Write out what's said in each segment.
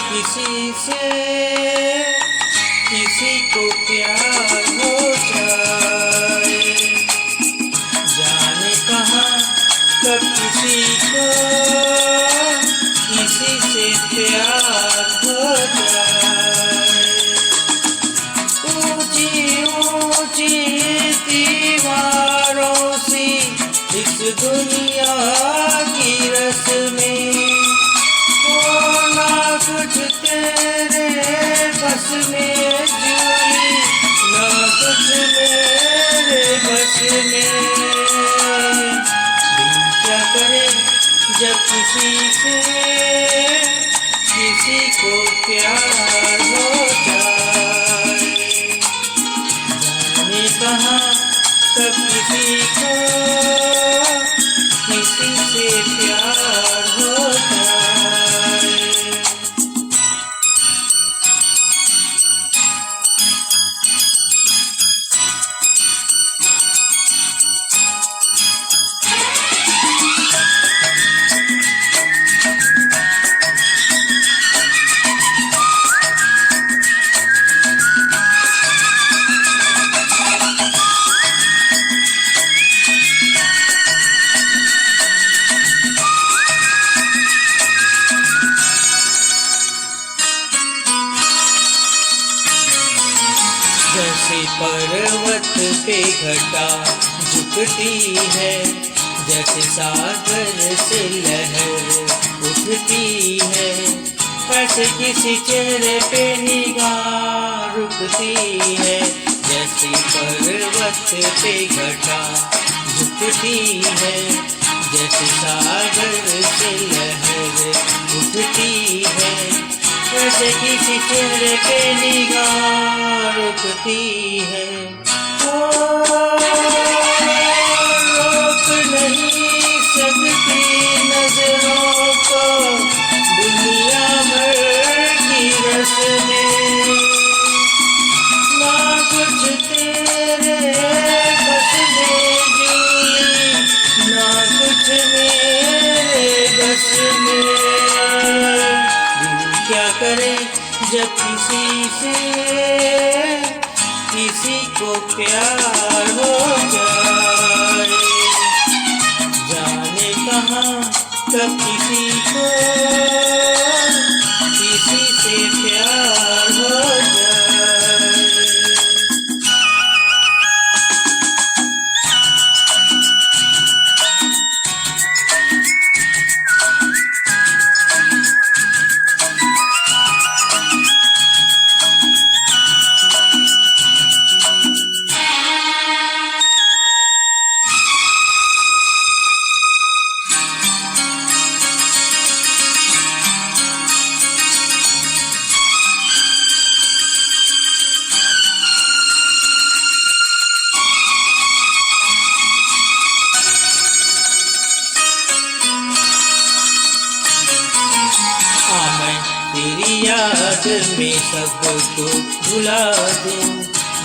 किसी से किसी को प्यार हो जाए, जाने कहाँ कब किसी को किसी से प्यार हो जाए। ऊंची ऊंची दीवारों सी इस दुनिया की रस्में, ना कुछ तेरे बस में जुड़ी, ना कुछ मेरे बस में। दिल क्या करे जब किसी से किसी को प्यार हो जाए, जाने कहाँ कब किसी को किसी से प्यार हो जाए। जैसे पर्वत पे घटा झुकती है, जैसे सागर से लहर उठती है, ऐसे किसी चेहरे पे निगाह रुकती है। जैसे पर्वत पे घटा झुकती है, जैसे सागर से लहर उठती है, वैसे किसी चेहरे पे निगाह रुकती है। ओ रोक नहीं सकती नजरों को दुनिया भर की रस्में, ना कुछ तेरे बस में जुड़ी, ना कुछ मेरे बस में। क्या करे जब किसी से किसी को प्यार हो जाए, जाने कहाँ कब किसी को किसी से प्यार हो जाए। तेरी याद में सबको भुला दूं,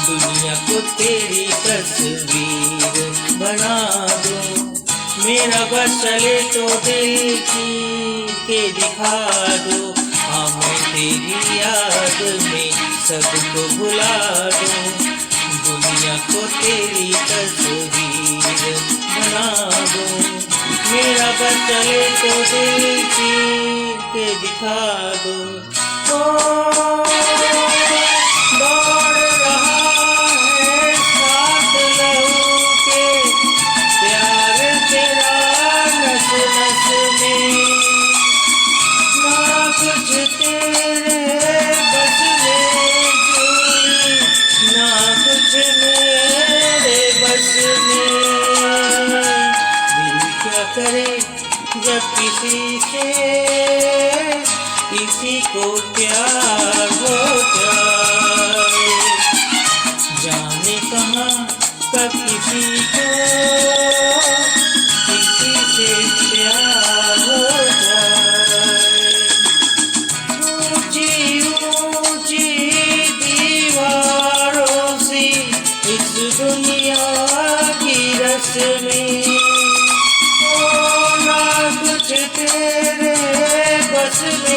दुनिया को तेरी तस्वीर बना दूं। मेरा बस चले तो दिल की के दिखा दूं, हाँ मैं तेरी याद में सबको भुला दूं, दुनिया को तेरी तस्वीर बना दूं। मेरा बस चले तो दिल की के दिखा दो। दौड़ रहा है साथ लहू के प्यार तेरा नस नस में, ना कुछ तेरे बस में जुड़ी, ना कुछ मेरे बस में। दिल क्या करे जब किसी से किसी को प्यार हो जाए, जाने कहाँ कब किसी को किसी से प्यार हो जाए। ऊंची ऊंची दीवारों सी इस दुनिया की रस्में, ना कुछ तेरे बस में